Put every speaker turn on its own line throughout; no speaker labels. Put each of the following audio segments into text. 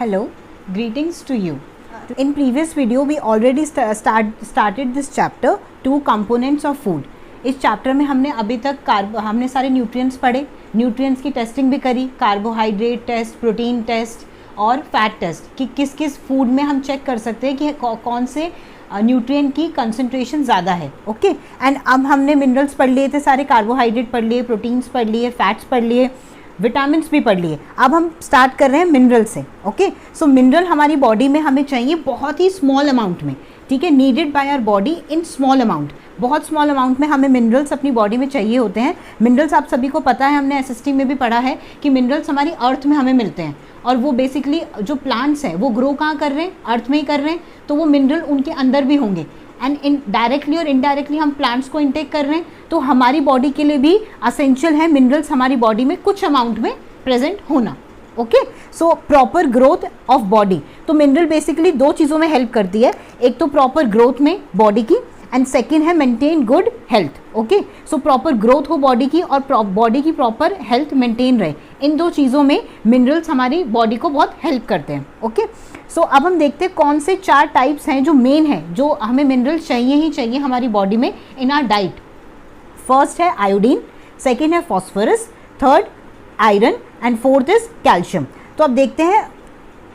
Hello, greetings to you. In previous video we already started this chapter, two components of food. इस chapter में हमने अभी तक हमने सारे न्यूट्रिएंट्स पढ़े, न्यूट्रिएंट्स की टेस्टिंग भी करी, कार्बोहाइड्रेट टेस्ट, प्रोटीन टेस्ट और फैट टेस्ट कि किस किस फूड में हम चेक कर सकते हैं कि कौन से न्यूट्रिएंट की कंसंट्रेशन ज़्यादा है. ओके, एंड अब हमने मिनरल्स पढ़ लिए थे सारे, कार्बोहाइड्रेट पढ़ लिए, प्रोटीन्स पढ़ लिए, फैट्स पढ़ लिए, विटामिन्स भी पढ़ लिए. अब हम स्टार्ट कर रहे हैं मिनरल से. ओके, सो मिनरल हमारी बॉडी में हमें चाहिए बहुत ही स्मॉल अमाउंट में, ठीक है, needed by our body in small amount. बहुत स्मॉल अमाउंट में हमें मिनरल्स अपनी बॉडी में चाहिए होते हैं. मिनरल्स आप सभी को पता है, हमने एसएसटी में भी पढ़ा है कि मिनरल्स हमारी अर्थ में हमें मिलते हैं और वो बेसिकली जो प्लांट्स हैं वो ग्रो कहाँ कर रहे हैं, अर्थ में ही कर रहे हैं, तो वो मिनरल उनके अंदर भी होंगे. एंड इन डायरेक्टली और इनडायरेक्टली हम प्लांट्स को इंटेक कर रहे हैं, तो हमारी बॉडी के लिए भी असेंशियल है मिनरल्स हमारी बॉडी में कुछ अमाउंट में प्रेजेंट होना. Okay, so proper growth of body. तो मिनरल बेसिकली दो चीज़ों में हेल्प करती है, एक तो प्रॉपर ग्रोथ में बॉडी की, एंड सेकेंड है maintain good health. Okay, so proper growth हो बॉडी की और बॉडी की प्रॉपर हेल्थ मेंटेन रहे, इन दो चीज़ों में मिनरल्स हमारी बॉडी को बहुत हेल्प करते हैं. ओके, सो अब हम देखते हैं कौन से 4 टाइप्स हैं जो मेन है, जो हमें मिनरल्स चाहिए ही चाहिए हमारी बॉडी में इन आर डाइट. फर्स्ट है आयोडीन, सेकेंड है phosphorus, third iron and fourth is calcium. तो अब देखते हैं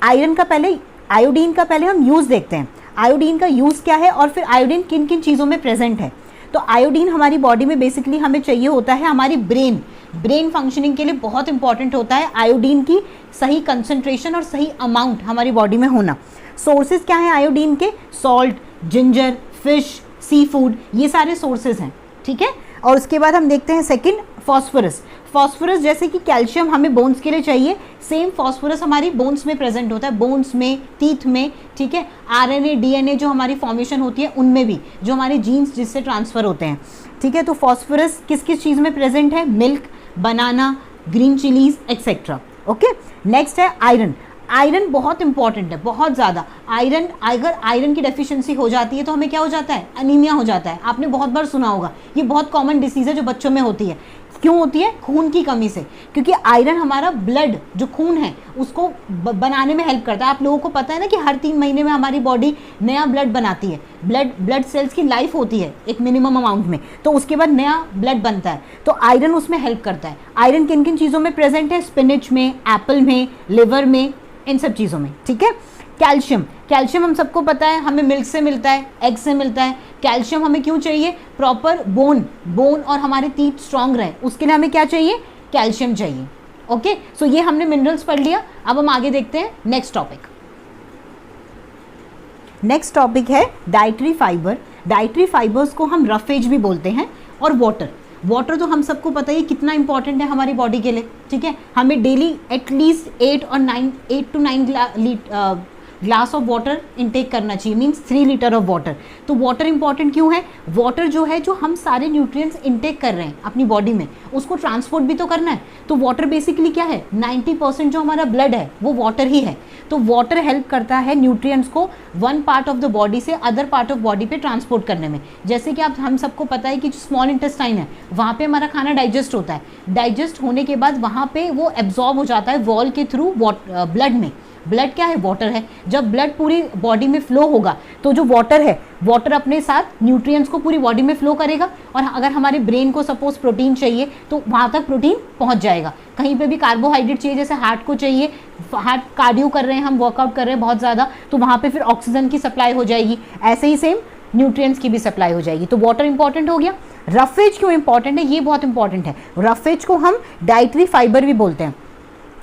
आयरन का पहले, आयोडीन का पहले हम यूज़ देखते हैं. आयोडीन का यूज़ क्या है और फिर आयोडीन किन किन चीज़ों में प्रेजेंट है. तो आयोडीन हमारी बॉडी में बेसिकली हमें चाहिए होता है हमारी ब्रेन फंक्शनिंग के लिए बहुत इंपॉर्टेंट होता है आयोडीन की सही कंसंट्रेशन और सही अमाउंट हमारी बॉडी में होना. सोर्सेज क्या है आयोडीन के? Salt, ginger, fish, sea food, ये सारे सोर्सेज हैं. ठीक है, और उसके बाद हम देखते हैं सेकंड फॉस्फोरस. फॉस्फोरस जैसे कि कैल्शियम हमें बोन्स के लिए चाहिए, सेम फॉस्फोरस हमारी बोन्स में प्रेजेंट होता है, बोन्स में, टीथ में. ठीक है, आरएनए, डीएनए जो हमारी फॉर्मेशन होती है उनमें भी, जो हमारे जीन्स जिससे ट्रांसफ़र होते हैं. ठीक है, तो फॉस्फोरस किस किस चीज़ में प्रेजेंट है? Milk, banana, green chillies etcetera. Okay, next है आयरन. आयरन बहुत इंपॉर्टेंट है, बहुत ज़्यादा. आयरन, अगर आयरन की डेफिशिएंसी हो जाती है तो हमें क्या हो जाता है? अनीमिया हो जाता है. आपने बहुत बार सुना होगा, ये बहुत कॉमन डिसीज़ है जो बच्चों में होती है. क्यों होती है? खून की कमी से, क्योंकि आयरन हमारा ब्लड जो खून है उसको बनाने में हेल्प करता है. आप लोगों को पता है ना कि हर 3 महीने में हमारी बॉडी नया ब्लड बनाती है. ब्लड सेल्स की लाइफ होती है एक मिनिमम अमाउंट में, तो उसके बाद नया ब्लड बनता है, तो आयरन उसमें हेल्प करता है. आयरन किन किन चीज़ों में प्रेजेंट है? स्पिनच में, एप्पल में, लिवर में, इन सब चीज़ों में. ठीक है, कैल्शियम. कैल्शियम हम सबको पता है हमें मिल्क से मिलता है, एग से मिलता है. कैल्शियम हमें क्यों चाहिए? प्रॉपर बोन और हमारे टीथ स्ट्रांग रहे, उसके लिए हमें क्या चाहिए? कैल्शियम चाहिए. ओके, सो ये हमने मिनरल्स पढ़ लिया. अब हम आगे देखते हैं नेक्स्ट टॉपिक. नेक्स्ट टॉपिक है डाइटरी फाइबर. डाइटरी फाइबर्स को हम रफेज भी बोलते हैं. और वाटर तो हम सबको पता ही कितना इंपॉर्टेंट है हमारी बॉडी के लिए. ठीक है, हमें daily at least 8 to 9 glass of water intake करना चाहिए, मीन्स 3 लीटर ऑफ वाटर. तो वाटर इंपॉर्टेंट क्यों है? वाटर जो है, जो हम सारे न्यूट्रिएंट्स इनटेक कर रहे हैं अपनी बॉडी में, उसको ट्रांसपोर्ट भी तो करना है. तो वाटर बेसिकली क्या है? 90% जो हमारा ब्लड है वो वाटर ही है. तो वाटर हेल्प करता है न्यूट्रिएंट्स को one part of the body से अदर पार्ट ऑफ बॉडी पे ट्रांसपोर्ट करने में. जैसे कि हम सबको पता है कि जो स्मॉल इंटेस्टाइन है वहाँ पे हमारा खाना डाइजेस्ट होता है. डाइजेस्ट होने के बाद वहाँ पे वो एब्जॉर्ब हो जाता है वॉल के थ्रू ब्लड में. ब्लड क्या है? वाटर है. जब ब्लड पूरी बॉडी में फ्लो होगा तो जो वाटर है, वाटर अपने साथ न्यूट्रिएंट्स को पूरी बॉडी में फ्लो करेगा. और अगर हमारे ब्रेन को सपोज प्रोटीन चाहिए तो वहाँ तक प्रोटीन पहुँच जाएगा. कहीं पे भी कार्बोहाइड्रेट चाहिए, जैसे हार्ट को चाहिए, हार्ट कार्डियो कर रहे हैं, हम वर्कआउट कर रहे हैं बहुत ज़्यादा, तो वहाँ पर फिर ऑक्सीजन की सप्लाई हो जाएगी. ऐसे ही सेम न्यूट्रिएंट्स की भी सप्लाई हो जाएगी. तो वाटर इंपॉर्टेंट हो गया. रफेज क्यों इंपॉर्टेंट है? ये बहुत इंपॉर्टेंट है. रफेज को हम डाइटरी फाइबर भी बोलते हैं.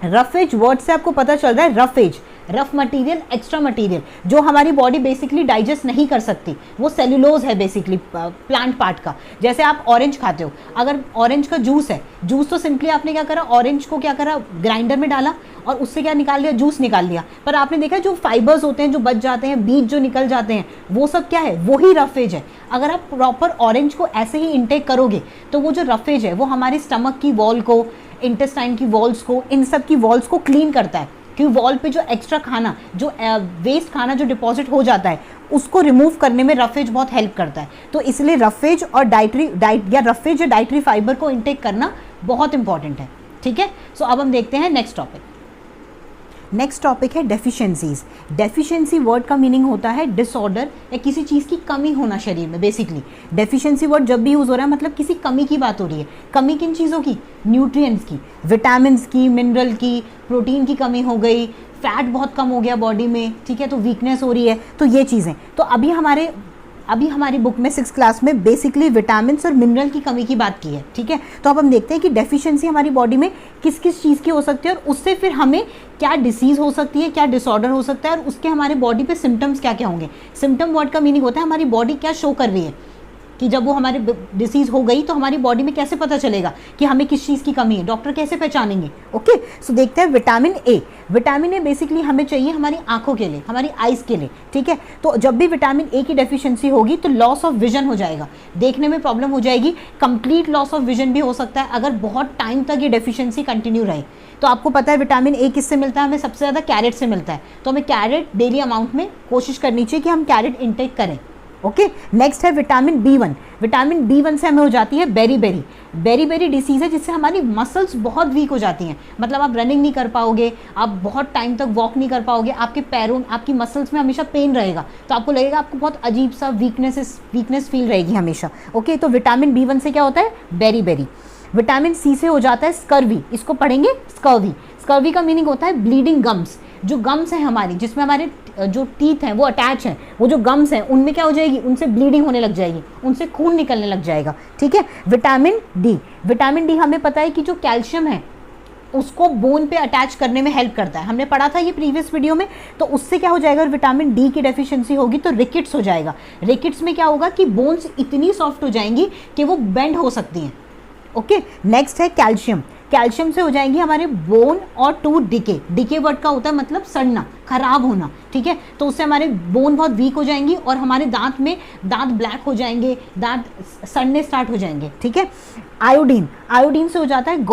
रफेज वर्ड से आपको पता चल रहा है, roughage, rough material, extra material, जो हमारी बॉडी बेसिकली डाइजेस्ट नहीं कर सकती, वो सेल्यूलोज है बेसिकली प्लांट पार्ट का. जैसे आप ऑरेंज खाते हो, अगर ऑरेंज का जूस है, जूस तो सिंपली आपने क्या करा? ऑरेंज को क्या करा? ग्राइंडर में डाला और उससे क्या निकाल लिया? जूस निकाल लिया. पर आपने देखा जो फाइबर्स होते हैं जो बच जाते हैं, बीज जो निकल जाते हैं, वो सब क्या है? वो ही रफेज है. अगर आप प्रॉपर ऑरेंज को ऐसे ही इंटेक करोगे तो वो जो रफेज है वो हमारी स्टमक की वॉल को, इंटेस्टाइन की वॉल्स को, इन सब की वॉल्स को क्लीन करता है. क्योंकि वॉल पे जो एक्स्ट्रा खाना, जो वेस्ट खाना जो डिपॉजिट हो जाता है, उसको रिमूव करने में रफेज बहुत हेल्प करता है. तो इसलिए रफेज और रफेज या डाइटरी फाइबर को इंटेक करना बहुत इंपॉर्टेंट है. ठीक है, सो अब हम देखते हैं नेक्स्ट टॉपिक. नेक्स्ट टॉपिक है डेफिशिएंसीज। डेफिशिएंसी वर्ड का मीनिंग होता है डिसऑर्डर या किसी चीज़ की कमी होना शरीर में। बेसिकली डेफिशिएंसी वर्ड जब भी यूज़ हो रहा है मतलब किसी कमी की बात हो रही है। कमी किन चीज़ों की? न्यूट्रिएंट्स की, विटामिन्स की, मिनरल की, प्रोटीन की कमी हो गई, फैट बहुत कम हो गया बॉडी में, ठीक है, तो वीकनेस हो रही है, तो ये चीज़ें। तो अभी हमारी बुक में 6th क्लास में बेसिकली विटामिन्स और मिनरल की कमी की बात की है, ठीक है। तो अब हम देखते हैं कि डेफिशिएंसी हमारी बॉडी में किस किस चीज़ की हो सकती है और उससे फिर हमें क्या डिसीज़ हो सकती है, क्या डिसऑर्डर हो सकता है और उसके हमारे बॉडी पे सिम्टम्स क्या क्या होंगे। सिम्टम वर्ड का मीनिंग होता है हमारी बॉडी क्या शो कर रही है, कि जब वो हमारे डिसीज़ हो गई तो हमारी बॉडी में कैसे पता चलेगा कि हमें किस चीज़ की कमी है, डॉक्टर कैसे पहचानेंगे। ओके, सो देखते हैं vitamin A. Vitamin A basically हमें चाहिए हमारी आंखों के लिए, हमारी आइज़ के लिए, ठीक है। तो जब भी विटामिन ए की डेफिशिएंसी होगी तो लॉस ऑफ विजन हो जाएगा, देखने में प्रॉब्लम हो जाएगी, कंप्लीट लॉस ऑफ विजन भी हो सकता है अगर बहुत टाइम तक ये डेफिशिएंसी कंटिन्यू रहे। तो आपको पता है विटामिन ए किससे मिलता है? हमें सबसे ज़्यादा कैरेट से मिलता है। तो हमें कैरेट डेली अमाउंट में कोशिश करनी चाहिए कि हम कैरेट इनटेक करें। ओके, नेक्स्ट है विटामिन B1। विटामिन B1 से हमें हो जाती है बेरी बेरी डिसीज़ है जिससे हमारी मसल्स बहुत वीक हो जाती हैं। मतलब आप रनिंग नहीं कर पाओगे, आप बहुत टाइम तक वॉक नहीं कर पाओगे, आपके पैरों, आपकी मसल्स में हमेशा पेन रहेगा, तो आपको लगेगा आपको बहुत अजीब सा वीकनेस फील रहेगी हमेशा। ओके, तो विटामिन B1 से क्या होता है? बेरी। विटामिन C से हो जाता है स्कर्वी। इसको पढ़ेंगे स्कर्वी का मीनिंग होता है ब्लीडिंग गम्स। जो गम्स हैं हमारी, जिसमें हमारे जो टीथ हैं वो अटैच हैं, वो जो गम्स हैं उनमें क्या हो जाएगी? उनसे ब्लीडिंग होने लग जाएगी, उनसे खून निकलने लग जाएगा, ठीक है। विटामिन डी हमें पता है कि जो कैल्शियम है उसको बोन पे अटैच करने में हेल्प करता है, हमने पढ़ा था ये प्रीवियस वीडियो में। तो उससे क्या हो जाएगा? अगर विटामिन डी की डेफिशिएंसी होगी तो रिकेट्स हो जाएगा। रिकेट्स में क्या होगा कि बोन्स इतनी सॉफ्ट हो जाएंगी कि वो बेंड हो सकती हैं। ओके, नेक्स्ट है कैल्शियम से हो जाएंगी हमारे बोन और टूथ डिके वर्ड का होता है मतलब सड़ना, खराब होना, ठीक है। तो उससे हमारे बोन बहुत वीक हो जाएंगी और हमारे दांत ब्लैक हो जाएंगे, दांत सड़ने स्टार्ट हो जाएंगे, ठीक है। आयोडीन से हो जाता है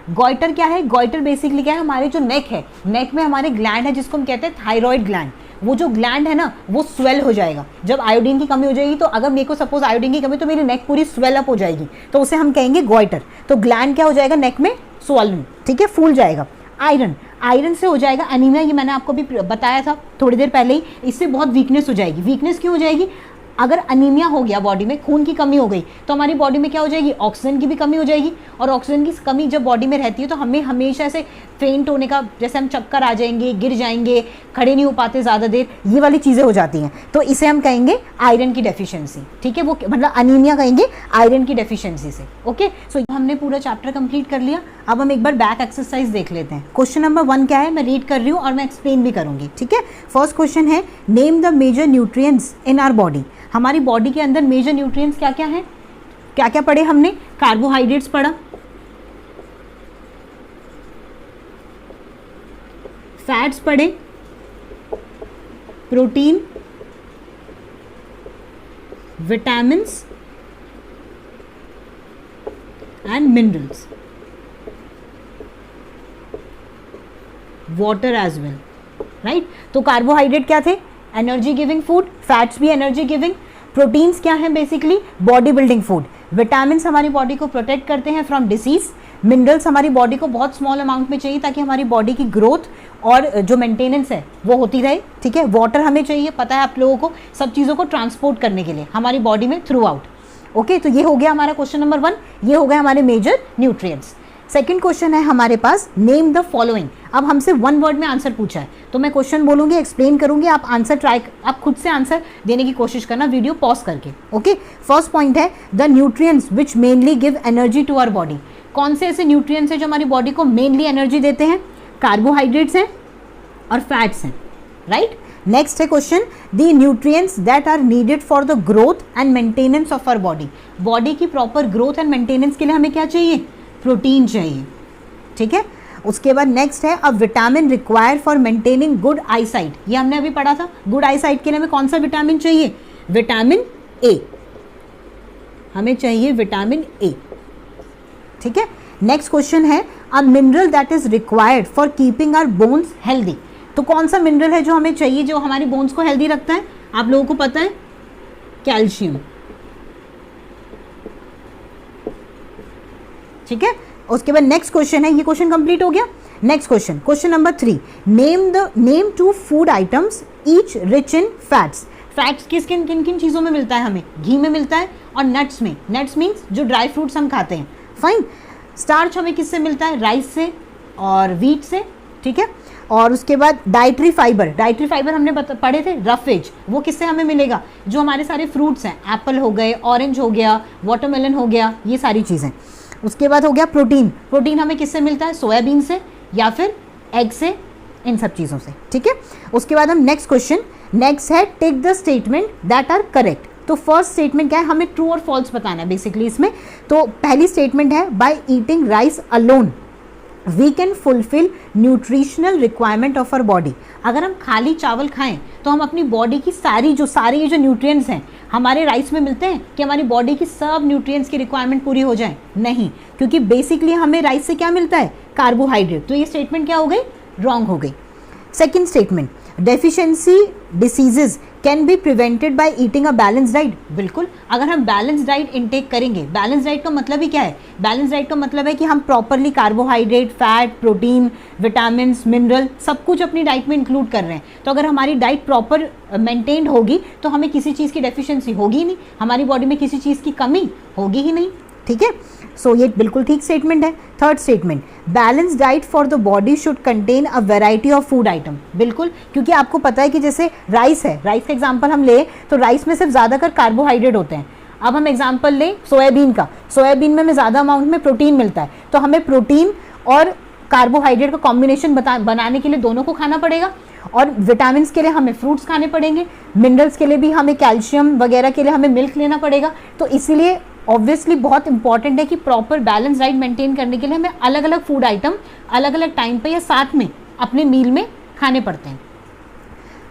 गॉइटर क्या है? गॉइटर बेसिकली क्या है? हमारे जो नेक में हमारे ग्लैंड है जिसको हम कहते हैं थायराइड ग्लैंड। वो जो ग्लैंड है ना वो स्वेल हो जाएगा जब आयोडीन की कमी हो जाएगी। तो अगर मेरे को सपोज आयोडीन की कमी तो मेरी नेक पूरी स्वेल अप हो जाएगी, तो उसे हम कहेंगे गॉइटर। तो ग्लैंड क्या हो जाएगा? नेक में स्वॉलन, ठीक है, फूल जाएगा। आयरन से हो जाएगा एनीमिया। ये मैंने आपको भी बताया था थोड़ी देर पहले ही। इससे बहुत वीकनेस हो जाएगी। वीकनेस क्यों हो जाएगी? अगर अनीमिया हो गया, बॉडी में खून की कमी हो गई, तो हमारी बॉडी में क्या हो जाएगी? ऑक्सीजन की भी कमी हो जाएगी। और ऑक्सीजन की कमी जब बॉडी में रहती है तो हमें हमेशा ऐसे फेंट होने का, जैसे हम चक्कर आ जाएंगे, गिर जाएंगे, खड़े नहीं हो पाते ज़्यादा देर, ये वाली चीज़ें हो जाती हैं। तो इसे हम कहेंगे आयरन की डेफिशिएंसी, ठीक है। वो मतलब अनीमिया कहेंगे आयरन की डेफिशिएंसी से। ओके, सो हमने पूरा चैप्टर कंप्लीट कर लिया। अब हम एक बार बैक एक्सरसाइज देख लेते हैं। क्वेश्चन नंबर 1 क्या है? मैं रीड कर रही हूँ और मैं एक्सप्लेन भी करूँगी, ठीक है। फर्स्ट क्वेश्चन है name the major nutrients in our body. हमारी बॉडी के अंदर मेजर न्यूट्रिएंट्स क्या क्या हैं? क्या क्या पढ़े हमने? कार्बोहाइड्रेट्स पढ़ा, फैट्स पढ़े, protein, vitamins and minerals, water as well, right. तो कार्बोहाइड्रेट क्या थे? Energy giving food. फैट्स भी एनर्जी गिविंग। प्रोटीन्स क्या है? Basically body building food. Vitamins हमारी बॉडी को प्रोटेक्ट करते हैं फ्रॉम डिसीज। मिनरल्स हमारी बॉडी को बहुत स्मॉल अमाउंट में चाहिए ताकि हमारी बॉडी की ग्रोथ और जो मेंटेनेंस है वो होती रहे, ठीक है। वाटर हमें चाहिए, पता है आप लोगों को, सब चीज़ों को ट्रांसपोर्ट करने के लिए हमारी बॉडी में थ्रू आउट। ओके, तो ये हो गया हमारा क्वेश्चन नंबर 1। ये हो गया हमारे मेजर न्यूट्रिएंट्स। सेकंड क्वेश्चन है हमारे पास नेम द फॉलोइंग। अब हमसे 1 वर्ड में आंसर पूछा है, तो मैं क्वेश्चन बोलूंगी, एक्सप्लेन करूंगी, आप आप खुद से आंसर देने की कोशिश करना वीडियो पॉज करके। ओके, फर्स्ट पॉइंट है the nutrients which mainly give energy to our body. कौन से ऐसे न्यूट्रिएंट्स हैं जो हमारी बॉडी को मेनली एनर्जी देते हैं? कार्बोहाइड्रेट्स हैं और फैट्स हैं, राइट। नेक्स्ट है question the nutrients that are needed for the growth and maintenance of our body. Body की प्रॉपर ग्रोथ एंड मेंटेनेंस के लिए हमें क्या चाहिए? प्रोटीन चाहिए, ठीक है। उसके बाद नेक्स्ट है a vitamin required for maintaining good eye sight. ये हमने अभी पढ़ा था। गुड आई साइट के लिए हमें कौन सा विटामिन चाहिए? विटामिन ए, हमें चाहिए विटामिन ए, ठीक है। नेक्स्ट क्वेश्चन है a mineral that is required for keeping our bones healthy. तो कौन सा मिनरल है जो हमें चाहिए जो हमारी बोन्स को हेल्दी रखता है? आप लोगों को पता है, कैल्शियम, ठीक है। उसके बाद नेक्स्ट क्वेश्चन है, ये क्वेश्चन कंप्लीट हो गया। Next question, question number 3, name 2 food items each rich in fats. Fats किन किन चीज़ों में मिलता है हमें? घी में मिलता है और नट्स में। नट्स मीन्स जो ड्राई फ्रूट्स हम खाते हैं। फाइन। स्टार्च हमें किससे मिलता है? राइस से और व्हीट से, ठीक है। और उसके बाद डाइटरी फाइबर हमने पढ़े थे, रफेज, वो किससे हमें मिलेगा? जो हमारे सारे फ्रूट्स हैं, एप्पल हो गए, ऑरेंज हो गया, वाटरमेलन हो गया, ये सारी चीज़ें। उसके बाद हो गया प्रोटीन हमें किससे मिलता है? सोयाबीन से या फिर एग से, इन सब चीज़ों से, ठीक है। उसके बाद हम नेक्स्ट क्वेश्चन, नेक्स्ट है take the statement that are correct. तो फर्स्ट स्टेटमेंट क्या है? हमें ट्रू और फॉल्स बताना है बेसिकली इसमें। तो पहली स्टेटमेंट है, by eating rice alone we can fulfil nutritional requirement of our body. अगर हम खाली चावल खाएं तो हम अपनी बॉडी की सारे ये जो न्यूट्रिएंट्स हैं हमारे राइस में मिलते हैं कि हमारी बॉडी की सब न्यूट्रिएंट्स की रिक्वायरमेंट पूरी हो जाए? नहीं, क्योंकि बेसिकली हमें राइस से क्या मिलता है? कार्बोहाइड्रेट। तो ये स्टेटमेंट क्या हो गई? रॉन्ग हो गई। Second statement, deficiency diseases can be prevented by eating a balance diet. बिल्कुल, अगर हम बैलेंस डाइट इंटेक करेंगे, बैलेंस डाइट का मतलब ही क्या है? बैलेंस डाइट का मतलब है कि हम properly carbohydrate, fat, protein, vitamin, mineral सब कुछ अपनी डाइट में इंक्लूड कर रहे हैं। तो अगर हमारी डाइट प्रॉपर मेंटेन्ड होगी तो हमें किसी चीज़ की डेफिशिएंसी होगी ही नहीं, हमारी बॉडी में किसी चीज़ की कमी होगी ही नहीं, ठीक है। सो ये बिल्कुल ठीक स्टेटमेंट है। Third statement, balance diet for the body should contain a variety of food item. बिल्कुल, क्योंकि आपको पता है कि जैसे राइस है, राइस का एग्जांपल हम ले तो राइस में सिर्फ ज़्यादातर कार्बोहाइड्रेट होते हैं। अब हम एग्जांपल लें सोयाबीन का, सोयाबीन में हमें ज़्यादा अमाउंट में प्रोटीन मिलता है, तो हमें प्रोटीन और कार्बोहाइड्रेट का कॉम्बिनेशन बनाने के लिए दोनों को खाना पड़ेगा। और विटामिन के लिए हमें फ्रूट्स खाने पड़ेंगे, मिनरल्स के लिए भी हमें कैल्शियम वगैरह के लिए हमें मिल्क लेना पड़ेगा। तो इसीलिए ऑब्वियसली बहुत इंपॉर्टेंट है कि प्रॉपर बैलेंस डाइट मेंटेन करने के लिए हमें अलग अलग फूड आइटम अलग अलग टाइम पे या साथ में अपने मील में खाने पड़ते हैं।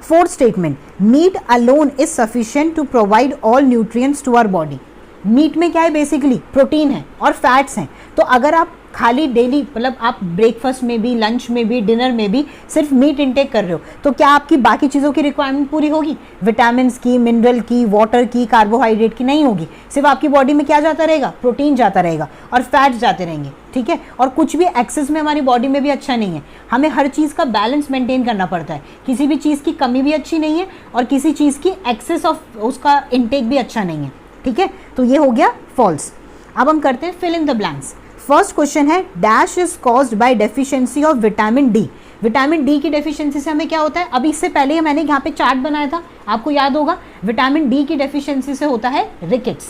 Fourth statement, meat alone is sufficient to provide all nutrients to our body. Meat में क्या है? बेसिकली प्रोटीन है और फैट्स हैं। तो अगर आप खाली डेली मतलब आप ब्रेकफास्ट में भी, लंच में भी, डिनर में भी सिर्फ मीट इंटेक कर रहे हो तो क्या आपकी बाकी चीज़ों की रिक्वायरमेंट पूरी होगी? विटामिन की, मिनरल की, वाटर की, कार्बोहाइड्रेट की नहीं होगी। सिर्फ आपकी बॉडी में क्या जाता रहेगा? प्रोटीन जाता रहेगा और फैट्स जाते रहेंगे, ठीक है। और कुछ भी एक्सेस में हमारी बॉडी में भी अच्छा नहीं है। हमें हर चीज़ का बैलेंस मेंटेन करना पड़ता है। किसी भी चीज़ की कमी भी अच्छी नहीं है और किसी चीज़ की एक्सेस ऑफ उसका इंटेक भी अच्छा नहीं है, ठीक है। तो ये हो गया फॉल्स। अब हम करते हैं fill in the blanks. First question है, dash is caused by deficiency of vitamin D. Vitamin D की डेफिशिएंसी से हमें क्या होता है? अभी इससे पहले मैंने यहाँ पे चार्ट बनाया था, आपको याद होगा। विटामिन डी की डेफिशिएंसी से होता है रिकेट्स,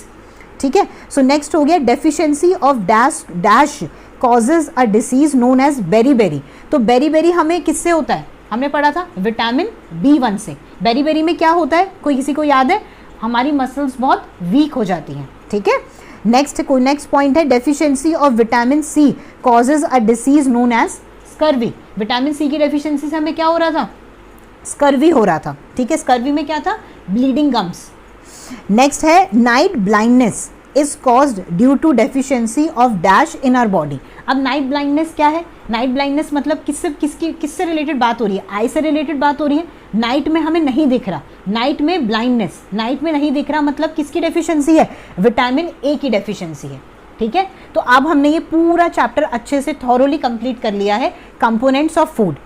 ठीक है। सो नेक्स्ट हो गया, deficiency of dash causes a disease known as बेरी। तो बेरी हमें किससे होता है? हमने पढ़ा था विटामिन B1 से। बेरी में क्या होता है? किसी को याद है? हमारी मसल्स बहुत वीक हो जाती हैं, ठीक है। नेक्स्ट पॉइंट है, deficiency of vitamin C causes a disease known as scurvy. Vitamin C की डेफिशिएंसी से हमें क्या हो रहा था? स्कर्वी हो रहा था, ठीक है। स्कर्वी में क्या था? Bleeding gums. नेक्स्ट है, night blindness is caused due to deficiency of dash in our body. अब नाइट ब्लाइंडनेस क्या है? नाइट ब्लाइंडनेस मतलब किससे रिलेटेड बात हो रही है? आई से रिलेटेड बात हो रही है। नाइट में हमें नहीं दिख रहा, नाइट में ब्लाइंडनेस, नाइट में नहीं दिख रहा मतलब किसकी डेफिशिएंसी है? विटामिन ए की डेफिशिएंसी है, ठीक है। तो अब हमने ये पूरा चैप्टर अच्छे से थॉरोली कंप्लीट कर लिया है, कंपोनेंट्स ऑफ फूड,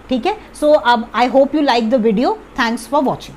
ठीक है। सो अब I hope you like the video. Thanks for watching.